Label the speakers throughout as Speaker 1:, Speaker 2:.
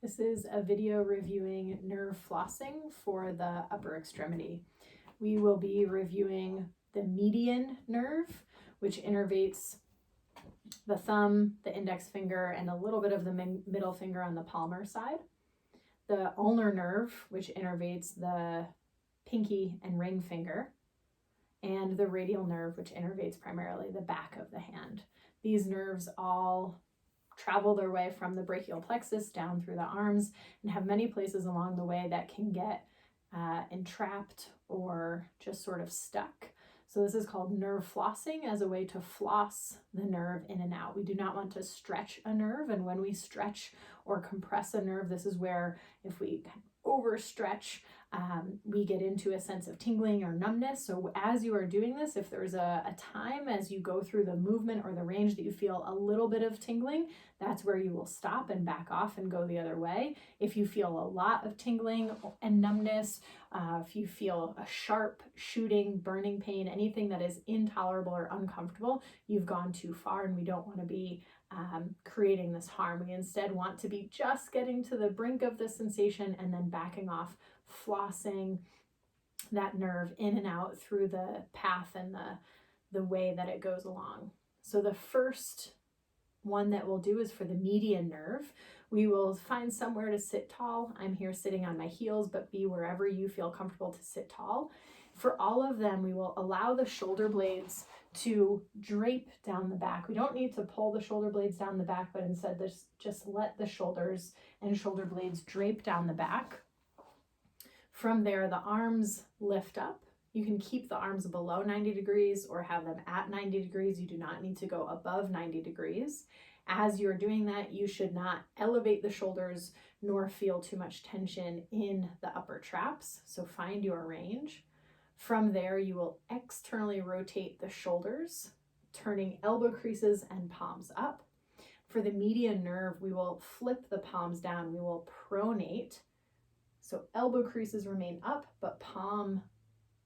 Speaker 1: This is a video reviewing nerve flossing for the upper extremity. We will be reviewing the median nerve, which innervates the thumb, the index finger, and a little bit of the middle finger on the palmar side. The ulnar nerve, which innervates the pinky and ring finger, and the radial nerve, which innervates primarily the back of the hand. These nerves all travel their way from the brachial plexus down through the arms and have many places along the way that can get entrapped or just sort of stuck. So this is called nerve flossing, as a way to floss the nerve in and out. We do not want to stretch a nerve, and when we stretch or compress a nerve, this is where if we overstretch, we get into a sense of tingling or numbness. So as you are doing this, if there's a time as you go through the movement or the range that you feel a little bit of tingling, that's where you will stop and back off and go the other way. If you feel a lot of tingling and numbness, if you feel a sharp shooting, burning pain, anything that is intolerable or uncomfortable, you've gone too far, and we don't want to be creating this harm. We instead want to be just getting to the brink of the sensation and then backing off, flossing that nerve in and out through the path and the way that it goes along. So the first one that we'll do is for the median nerve. We will find somewhere to sit tall. I'm here sitting on my heels, but be wherever you feel comfortable to sit tall. For all of them, we will allow the shoulder blades to drape down the back. We don't need to pull the shoulder blades down the back, but instead just let the shoulders and shoulder blades drape down the back. From there, the arms lift up. You can keep the arms below 90 degrees or have them at 90 degrees. You do not need to go above 90 degrees. As you're doing that, you should not elevate the shoulders nor feel too much tension in the upper traps. So find your range. From there, you will externally rotate the shoulders, turning elbow creases and palms up. For the median nerve, we will flip the palms down. We will pronate. So elbow creases remain up, but palm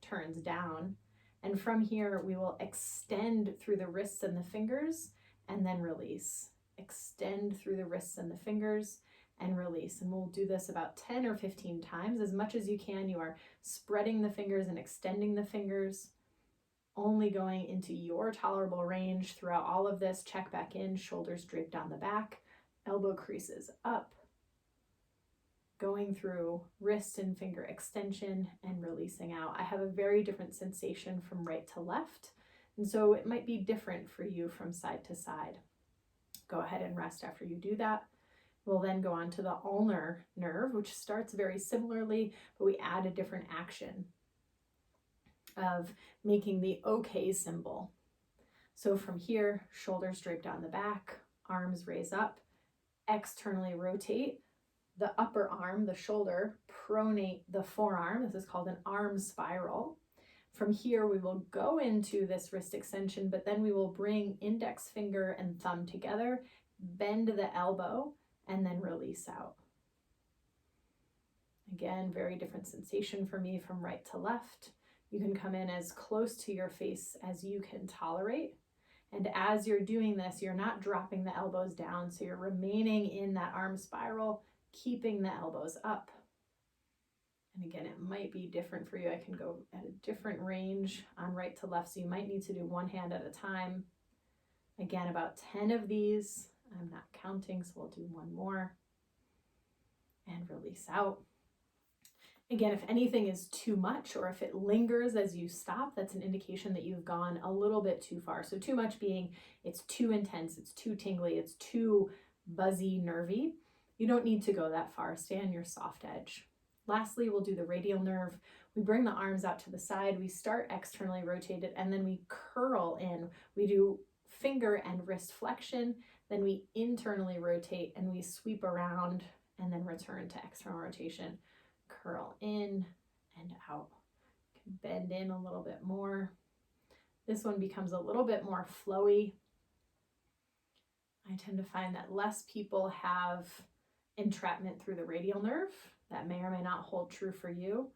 Speaker 1: turns down. And from here, we will extend through the wrists and the fingers and then release. Extend through the wrists and the fingers and release. And we'll do this about 10 or 15 times, as much as you can. You are spreading the fingers and extending the fingers, only going into your tolerable range throughout all of this. Check back in, shoulders draped down the back, elbow creases up, going through wrist and finger extension and releasing out. I have a very different sensation from right to left, and so it might be different for you from side to side. Go ahead and rest after you do that. We'll then go on to the ulnar nerve, which starts very similarly, but we add a different action of making the OK symbol. So from here, shoulders drape down the back, arms raise up, externally rotate the upper arm, the shoulder, pronate the forearm. This is called an arm spiral. From here, we will go into this wrist extension, but then we will bring index finger and thumb together, bend the elbow, and then release out. Again, very different sensation for me from right to left. You can come in as close to your face as you can tolerate. And as you're doing this, you're not dropping the elbows down, so you're remaining in that arm spiral, keeping the elbows up. And again, it might be different for you. I can go at a different range on right to left, so you might need to do one hand at a time. Again, about 10 of these. I'm not counting, so we'll do one more. And release out. Again, if anything is too much or if it lingers as you stop, that's an indication that you've gone a little bit too far. So too much being it's too intense, it's too tingly, it's too buzzy, nervy. You don't need to go that far. Stay on your soft edge. Lastly, we'll do the radial nerve. We bring the arms out to the side. We start externally rotated, and then we curl in. We do finger and wrist flexion. Then we internally rotate and we sweep around and then return to external rotation. Curl in and out. You can bend in a little bit more. This one becomes a little bit more flowy. I tend to find that less people have entrapment through the radial nerve. That may or may not hold true for you.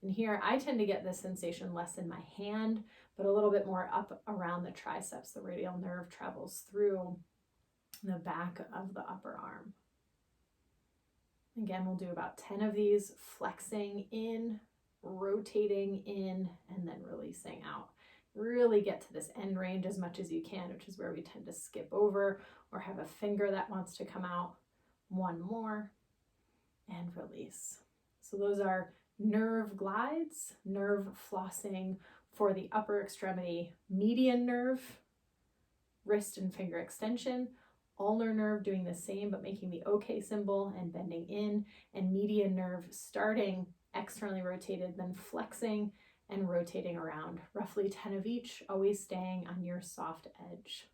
Speaker 1: And here I tend to get this sensation less in my hand, but a little bit more up around the triceps. The radial nerve travels through the back of the upper arm. Again, we'll do about 10 of these, flexing in, rotating in, and then releasing out. Really get to this end range as much as you can, which is where we tend to skip over or have a finger that wants to come out. One more, and release. So those are nerve glides, nerve flossing for the upper extremity, median nerve, wrist and finger extension, ulnar nerve doing the same but making the OK symbol and bending in, and median nerve starting externally rotated, then flexing and rotating around. Roughly 10 of each, always staying on your soft edge.